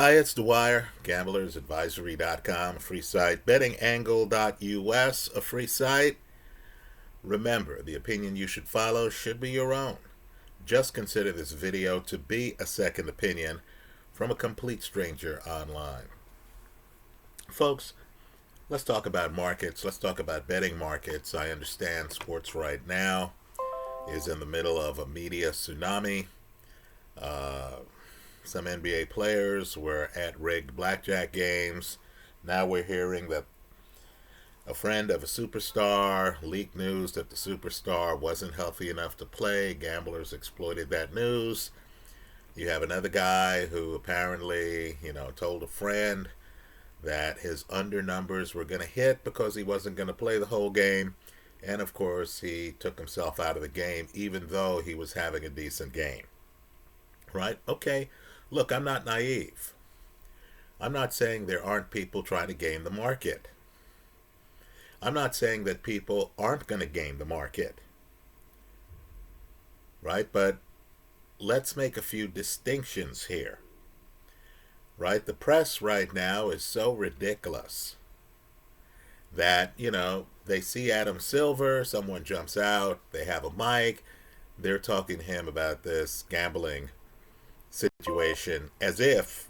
Hi, it's Dwyer, gamblersadvisory.com, a free site, bettingangle.us, a free site. Remember, the opinion you should follow should be your own. Just consider this video to be a second opinion from a complete stranger online. Folks, let's talk about markets. Let's talk about betting markets. I understand sports right now is in the middle of a media tsunami. Some NBA players were at rigged blackjack games. Now we're hearing that a friend of a superstar leaked news that the superstar wasn't healthy enough to play. Gamblers exploited that news. You have another guy who apparently, told a friend that his under numbers were going to hit because he wasn't going to play the whole game. And of course, he took himself out of the game even though he was having a decent game. Right? Okay. Look, I'm not naive. I'm not saying there aren't people trying to game the market. I'm not saying that people aren't going to game the market. Right? But let's make a few distinctions here. Right? The press right now is so ridiculous that, they see Adam Silver, someone jumps out, they have a mic, they're talking to him about this gambling situation as if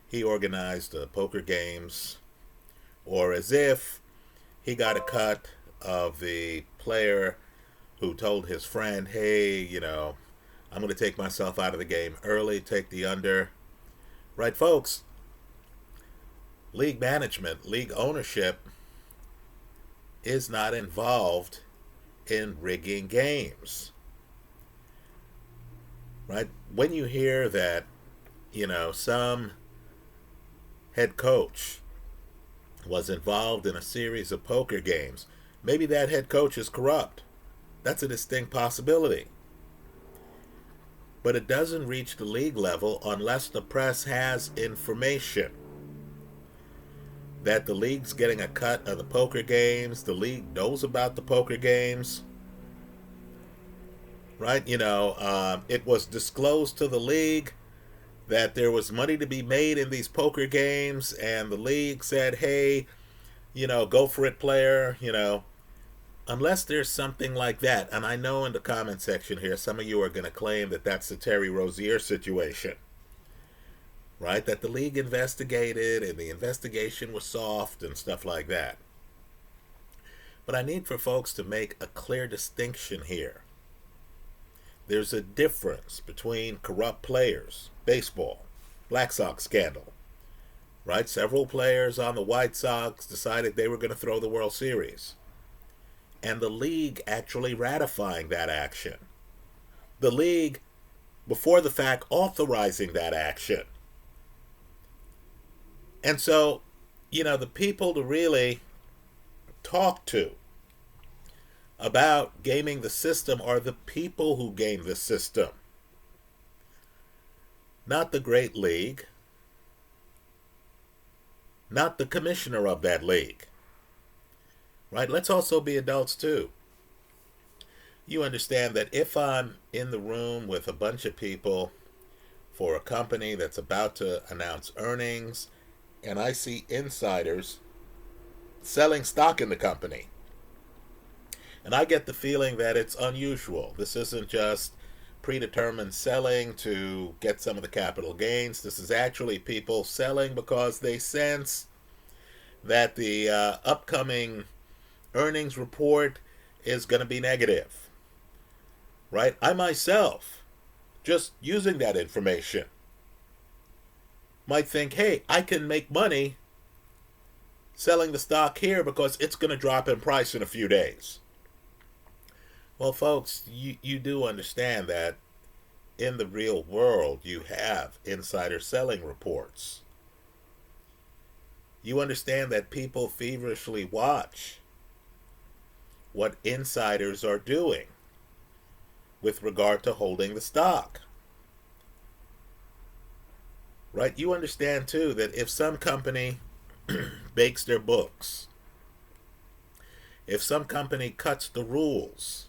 he organized poker games, or as if he got a cut of the player who told his friend, hey, I'm going to take myself out of the game early, take the under. Right, folks? League management, league ownership is not involved in rigging games. Right? When you hear that, some head coach was involved in a series of poker games, maybe that head coach is corrupt. That's a distinct possibility. But it doesn't reach the league level unless the press has information that the league's getting a cut of the poker games, the league knows about the poker games. Right? It was disclosed to the league that there was money to be made in these poker games, and the league said, hey, go for it, player, unless there's something like that. And I know in the comment section here, some of you are going to claim that that's the Terry Rozier situation, right? That the league investigated and the investigation was soft and stuff like that. But I need for folks to make a clear distinction here. There's a difference between corrupt players, baseball, Black Sox scandal, right? Several players on the White Sox decided they were going to throw the World Series, and the league actually ratifying that action. The league, before the fact, authorizing that action. And so, the people to really talk to about gaming the system are the people who game the system. Not the great league. Not the commissioner of that league. Right? Let's also be adults too. You understand that if I'm in the room with a bunch of people for a company that's about to announce earnings, and I see insiders selling stock in the company, and I get the feeling that it's unusual. This isn't just predetermined selling to get some of the capital gains. This is actually people selling because they sense that the upcoming earnings report is going to be negative. Right? I myself, just using that information, might think, hey, I can make money selling the stock here because it's going to drop in price in a few days. Well, folks, you do understand that in the real world, you have insider selling reports. You understand that people feverishly watch what insiders are doing with regard to holding the stock. Right? You understand, too, that if some company bakes their books, if some company cuts the rules,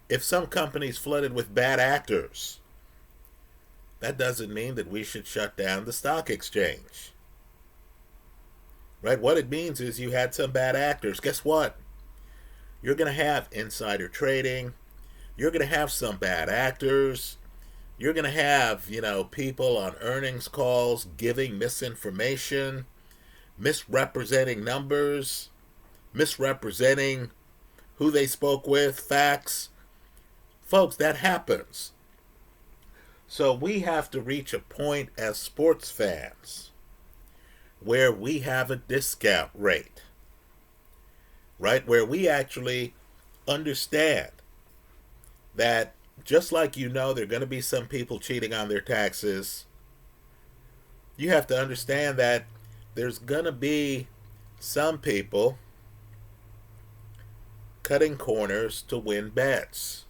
if some company's flooded with bad actors, that doesn't mean that we should shut down the stock exchange. Right? What it means is you had some bad actors. Guess what? You're going to have insider trading. You're going to have some bad actors. You're going to have, people on earnings calls giving misinformation, misrepresenting numbers, misrepresenting who they spoke with, facts. Folks, that happens. So we have to reach a point as sports fans where we have a discount rate, right? Where we actually understand that just like there are going to be some people cheating on their taxes, you have to understand that there's going to be some people cutting corners to win bets,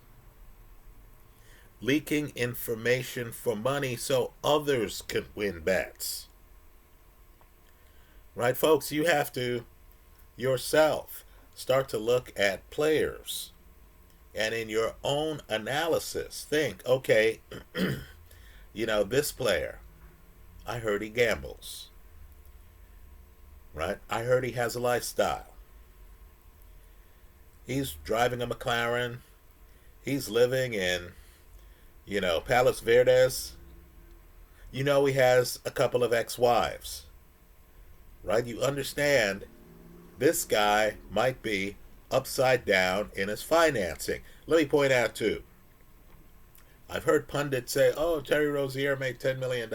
leaking information for money so others can win bets. Right, folks? You have to yourself start to look at players and in your own analysis think, okay, this player, I heard he gambles. Right? I heard he has a lifestyle. He's driving a McLaren. He's living in, Palos Verdes. He has a couple of ex-wives. Right? You understand this guy might be upside down in his financing. Let me point out, too, I've heard pundits say, oh, Terry Rozier made $10 million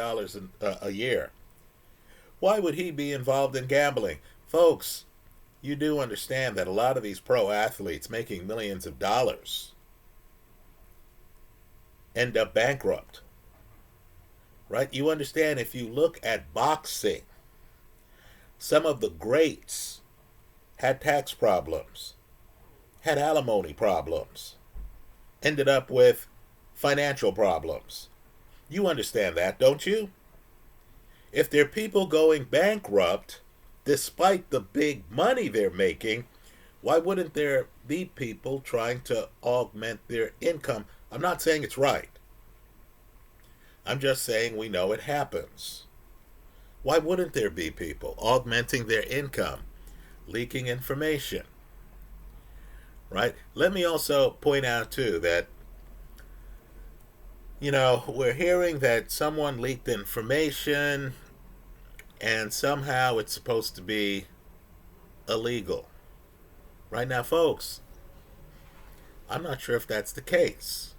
a year. Why would he be involved in gambling? Folks, you do understand that a lot of these pro athletes making millions of dollars end up bankrupt. Right? You understand, if you look at boxing, some of the greats had tax problems, had alimony problems, ended up with financial problems. You understand that, don't you? If there are people going bankrupt, despite the big money they're making, why wouldn't there be people trying to augment their income? I'm not saying it's right. I'm just saying we know it happens. Why wouldn't there be people augmenting their income, leaking information? Right? Let me also point out, too, that, we're hearing that someone leaked information and somehow it's supposed to be illegal. Right now, folks, I'm not sure if that's the case.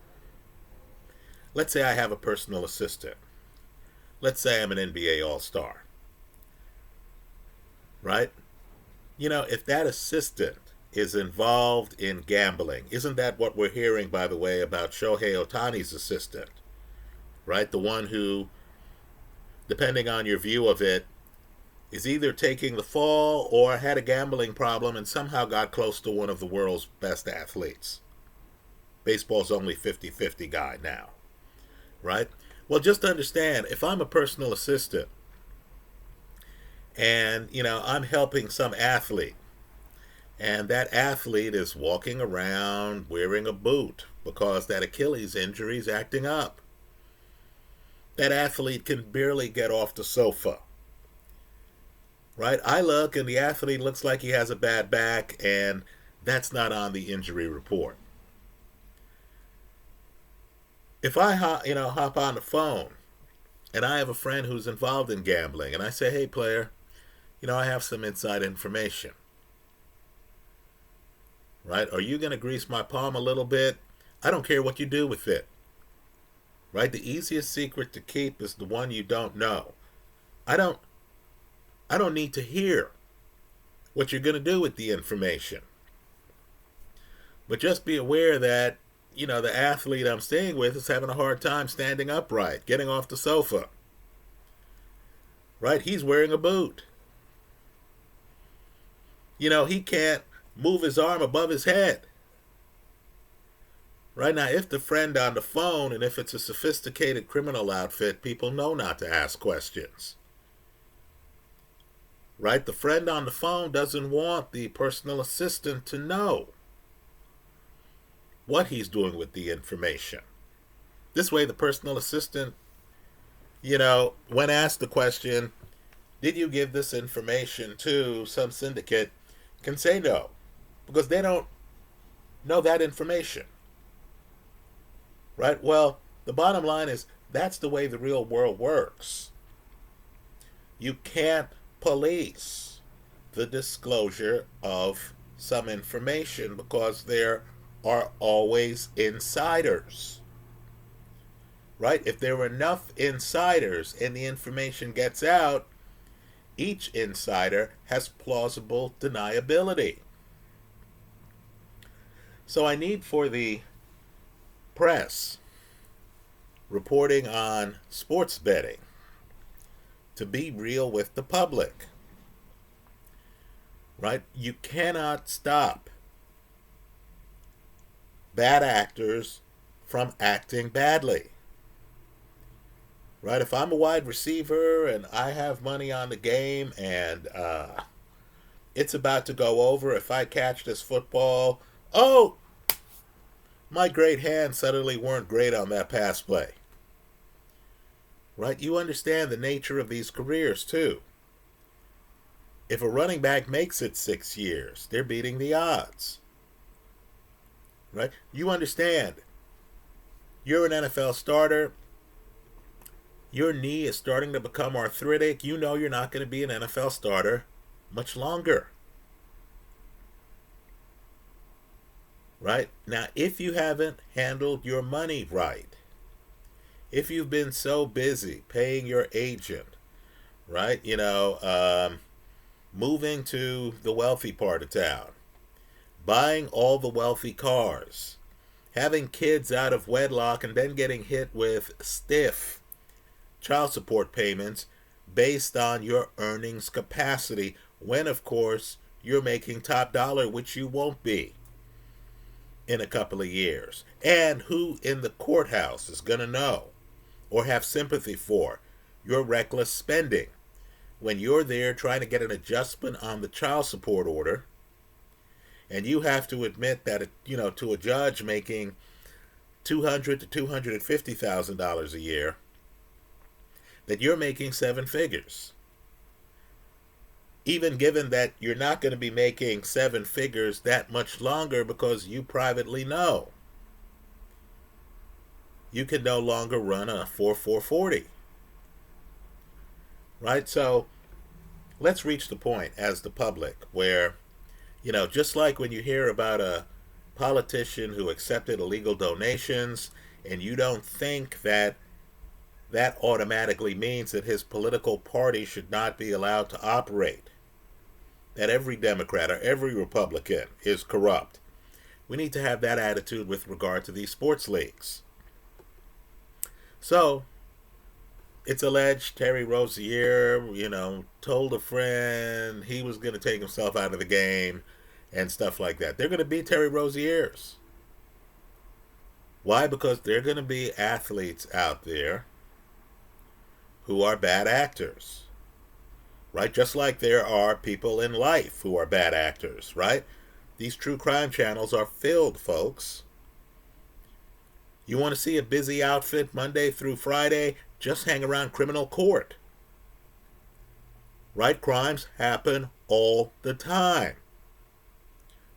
Let's say I have a personal assistant. Let's say I'm an NBA All-Star. Right? If that assistant is involved in gambling, isn't that what we're hearing, by the way, about Shohei Ohtani's assistant? Right? The one who, depending on your view of it, is either taking the fall or had a gambling problem and somehow got close to one of the world's best athletes. Baseball's only 50-50 guy now. Right? Well, just understand, if I'm a personal assistant and, I'm helping some athlete, and that athlete is walking around wearing a boot because that Achilles injury is acting up. That athlete can barely get off the sofa. Right? I look and the athlete looks like he has a bad back, and that's not on the injury report. If I hop on the phone and I have a friend who's involved in gambling and I say, hey, player, I have some inside information. Right? Are you going to grease my palm a little bit? I don't care what you do with it. Right? The easiest secret to keep is the one you don't know. I don't need to hear what you're going to do with the information. But just be aware that, the athlete I'm staying with is having a hard time standing upright, getting off the sofa. Right? He's wearing a boot. He can't move his arm above his head. Right now, if the friend on the phone, and if it's a sophisticated criminal outfit, people know not to ask questions. Right? The friend on the phone doesn't want the personal assistant to know what he's doing with the information. This way, the personal assistant when asked the question, did you give this information to some syndicate, can say no, because they don't know that information, right? Well, the bottom line is that's the way the real world works. You can't police the disclosure of some information because there are always insiders, right? If there are enough insiders and the information gets out, each insider has plausible deniability. So I need for the press reporting on sports betting to be real with the public, right? You cannot stop bad actors from acting badly, right? If I'm a wide receiver and I have money on the game and it's about to go over, if I catch this football, oh, my great hands suddenly weren't great on that pass play, right? You understand the nature of these careers too. If a running back makes it 6 years, they're beating the odds, right? You understand. You're an NFL starter. Your knee is starting to become arthritic. You know you're not going to be an NFL starter much longer, right? Now, if you haven't handled your money right, if you've been so busy paying your agent, right, moving to the wealthy part of town, buying all the wealthy cars, having kids out of wedlock, and then getting hit with stiff child support payments based on your earnings capacity, when, of course, you're making top dollar, which you won't be in a couple of years. And who in the courthouse is going to know or have sympathy for your reckless spending when you're there trying to get an adjustment on the child support order, and you have to admit that, to a judge making $200,000 to $250,000 a year, that you're making seven figures. Even given that you're not going to be making seven figures that much longer, because you privately know you can no longer run a 4.40, right? So let's reach the point as the public where, just like when you hear about a politician who accepted illegal donations, and you don't think that that automatically means that his political party should not be allowed to operate, that every Democrat or every Republican is corrupt. We need to have that attitude with regard to these sports leagues. So, it's alleged Terry Rozier, told a friend he was going to take himself out of the game and stuff like that. They're going to be Terry Roziers. Why? Because they're going to be athletes out there who are bad actors, right? Just like there are people in life who are bad actors, right? These true crime channels are filled, folks. You want to see a busy outfit Monday through Friday? Just hang around criminal court, right? Crimes happen all the time.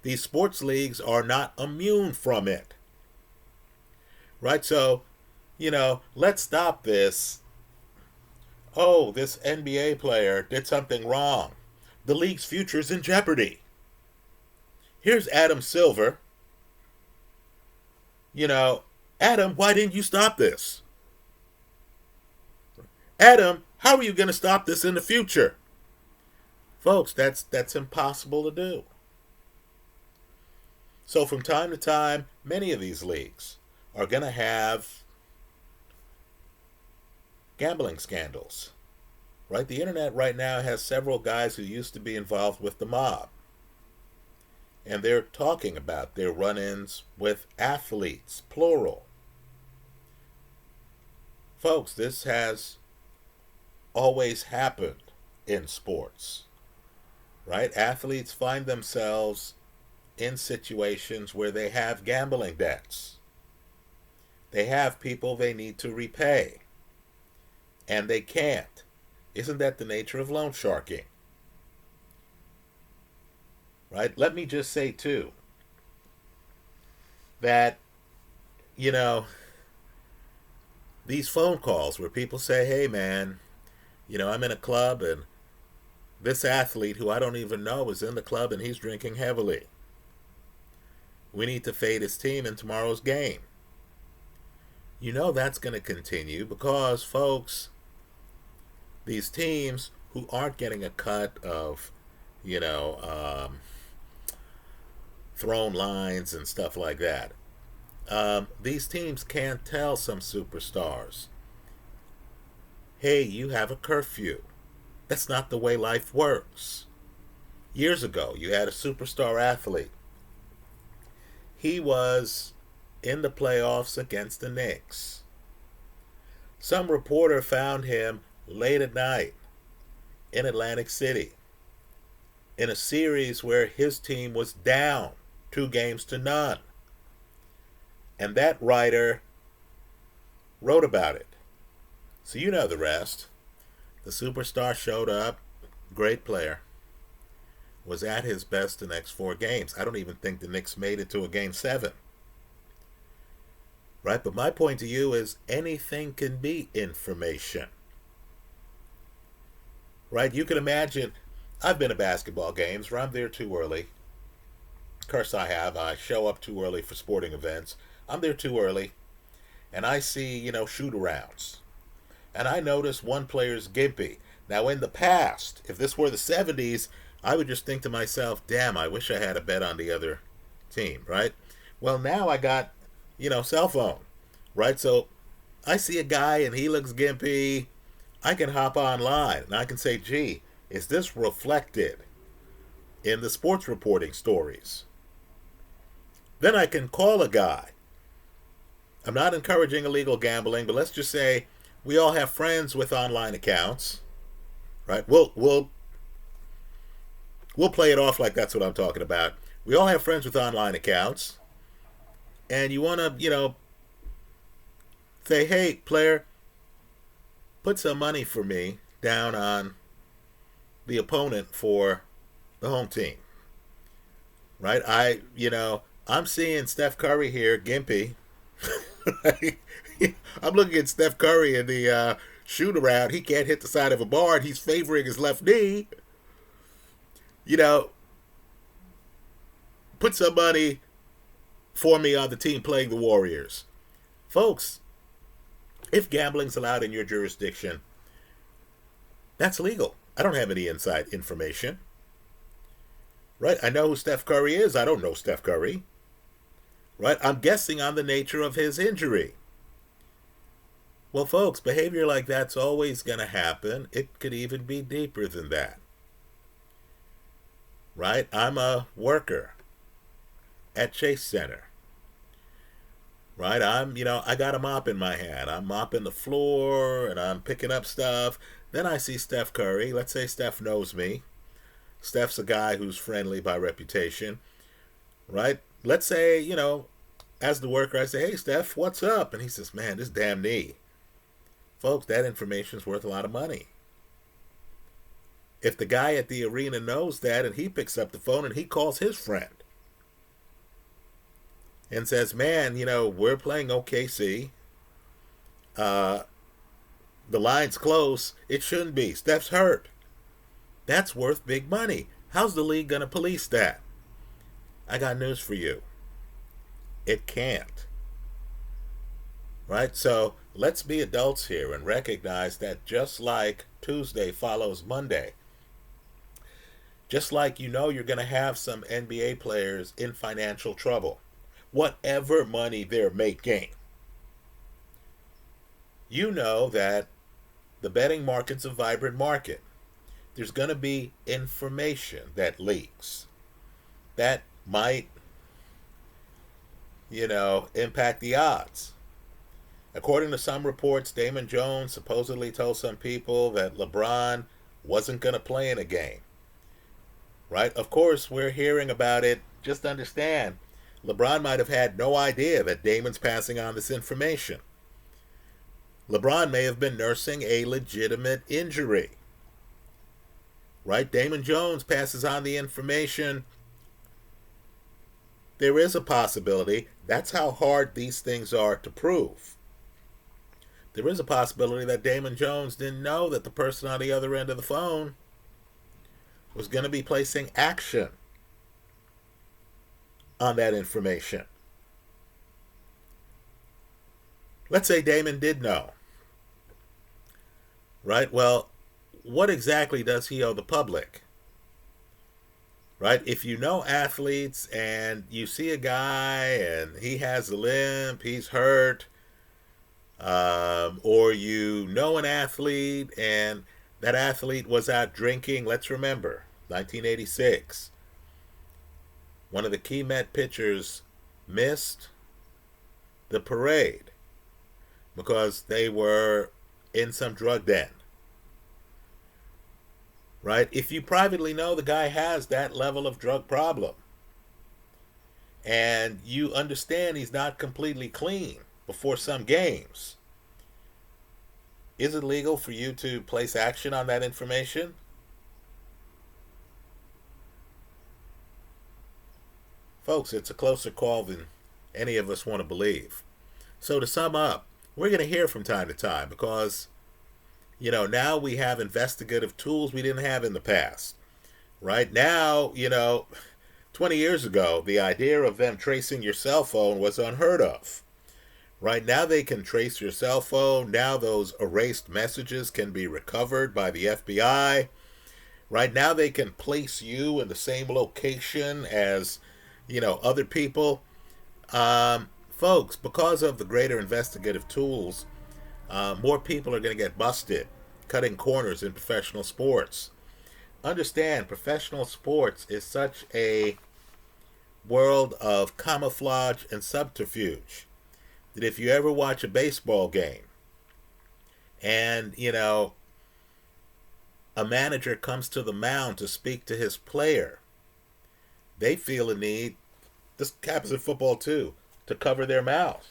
These sports leagues are not immune from it, right? So, let's stop this. Oh, this NBA player did something wrong. The league's future's in jeopardy. Here's Adam Silver. Adam, why didn't you stop this? Adam, how are you going to stop this in the future? Folks, that's impossible to do. So from time to time, many of these leagues are going to have gambling scandals, right? The internet right now has several guys who used to be involved with the mob, and they're talking about their run-ins with athletes, plural. Folks, this has always happened in sports, right? Athletes find themselves in situations where they have gambling debts. They have people they need to repay. and they can't. Isn't that the nature of loan sharking? Right? Let me just say, too, that, you know, these phone calls where people say, hey, man, I'm in a club and this athlete who I don't even know is in the club and he's drinking heavily. We need to fade his team in tomorrow's game. That's going to continue because, folks, these teams who aren't getting a cut of, thrown lines and stuff like that, these teams can't tell some superstars, hey, you have a curfew. That's not the way life works. Years ago, you had a superstar athlete. He was in the playoffs against the Knicks. Some reporter found him late at night in Atlantic City in a series where his team was down 2-0. And that writer wrote about it. So you know the rest. The superstar showed up, great player, was at his best the next 4 games. I don't even think the Knicks made it to a game 7. Right? But my point to you is anything can be information. Right? You can imagine, I've been to basketball games where I'm there too early. Of course I have. I show up too early for sporting events. I'm there too early. And I see, shoot-arounds. And I notice one player's gimpy. Now, in the past, if this were the 70s, I would just think to myself, damn, I wish I had a bet on the other team, right? Well, now I got, cell phone, right? So I see a guy and he looks gimpy. I can hop online and I can say, gee, is this reflected in the sports reporting stories? Then I can call a guy. I'm not encouraging illegal gambling, but let's just say we all have friends with online accounts, right? We'll play it off like that's what I'm talking about. We all have friends with online accounts, and you want to, say, hey, player, put some money for me down on the opponent for the home team, right? I'm seeing Steph Curry here, gimpy. I'm looking at Steph Curry in the shoot around. He can't hit the side of a bar, and he's favoring his left knee. Put some money for me on the team playing the Warriors. Folks, if gambling's allowed in your jurisdiction, that's legal. I don't have any inside information. Right? I know who Steph Curry is. I don't know Steph Curry. Right? I'm guessing on the nature of his injury. Well, folks, behavior like that's always going to happen. It could even be deeper than that. Right? I'm a worker at Chase Center. Right? I got a mop in my hand. I'm mopping the floor and I'm picking up stuff. Then I see Steph Curry. Let's say Steph knows me. Steph's a guy who's friendly by reputation. Right? Let's say, as the worker, I say, hey, Steph, what's up? And he says, man, this damn knee. Folks, that information is worth a lot of money. If the guy at the arena knows that and he picks up the phone and he calls his friend and says, man, we're playing OKC. The line's close. It shouldn't be. Steph's hurt. That's worth big money. How's the league going to police that? I got news for you. It can't. Right? So let's be adults here and recognize that just like Tuesday follows Monday, just like you're going to have some NBA players in financial trouble, whatever money they're making, that the betting market's a vibrant market. There's going to be information that leaks that might, impact the odds. According to some reports, Damon Jones supposedly told some people that LeBron wasn't going to play in a game. Right? Of course, we're hearing about it. Just understand, LeBron might have had no idea that Damon's passing on this information. LeBron may have been nursing a legitimate injury. Right? Damon Jones passes on the information. There is a possibility. That's how hard these things are to prove. There is a possibility that Damon Jones didn't know that the person on the other end of the phone was going to be placing action on that information. Let's say Damon did know. Right? Well, what exactly does he owe the public? Right? If you know athletes and you see a guy and he has a limp, he's hurt, or you know an athlete and that athlete was out drinking. Let's remember, 1986. One of the key Met pitchers missed the parade because they were in some drug den. Right? If you privately know the guy has that level of drug problem and you understand he's not completely clean before some games, is it legal for you to place action on that information? Folks, it's a closer call than any of us want to believe. So to sum up, we're going to hear from time to time because, now we have investigative tools we didn't have in the past. Right now, 20 years ago, the idea of them tracing your cell phone was unheard of. Right now they can trace your cell phone. Now those erased messages can be recovered by the FBI. Right now they can place you in the same location as, other people. Folks, because of the greater investigative tools, more people are going to get busted, cutting corners in professional sports. Understand, professional sports is such a world of camouflage and subterfuge that if you ever watch a baseball game and, a manager comes to the mound to speak to his player, they feel a need, this happens in football too, to cover their mouth.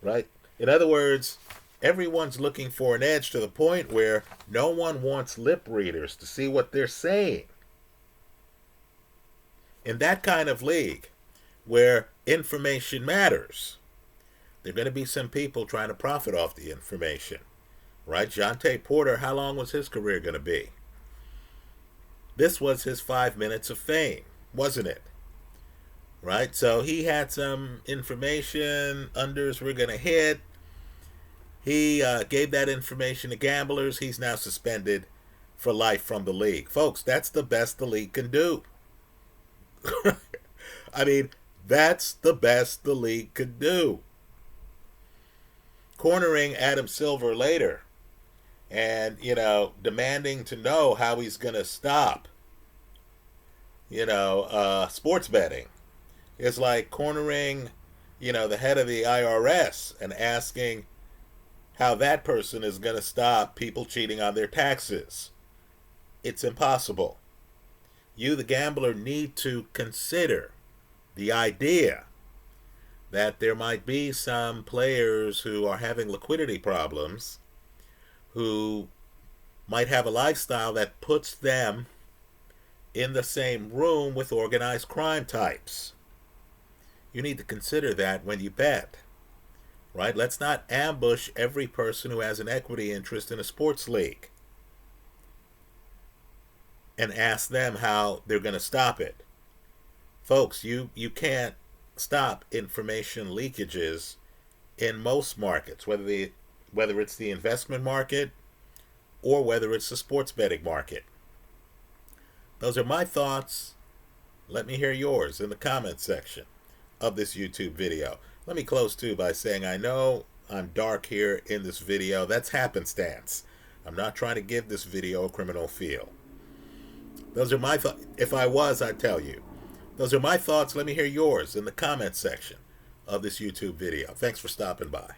Right? In other words, everyone's looking for an edge to the point where no one wants lip readers to see what they're saying. In that kind of league where information matters, there are going to be some people trying to profit off the information. Right? Jonte Porter, how long was his career going to be? This was his 5 minutes of fame, wasn't it? Right? So he had some information, unders were going to hit. He gave that information to gamblers. He's now suspended for life from the league. Folks, that's the best the league can do. I mean, that's the best the league could do. Cornering Adam Silver later and, demanding to know how he's going to stop, sports betting is like cornering, the head of the IRS and asking how that person is going to stop people cheating on their taxes. It's impossible. You, the gambler, need to consider the idea that there might be some players who are having liquidity problems who might have a lifestyle that puts them in the same room with organized crime types. You need to consider that when you bet. Right? Let's not ambush every person who has an equity interest in a sports league and ask them how they're going to stop it. Folks, you can't stop information leakages in most markets, whether it's the investment market or whether it's the sports betting market. Those are my thoughts. Let me hear yours in the comments section of this YouTube video. Let me close too by saying I know I'm dark here in this video. That's happenstance. I'm not trying to give this video a criminal feel. Those are my thoughts. If I was, I'd tell you. Those are my thoughts. Let me hear yours in the comments section of this YouTube video. Thanks for stopping by.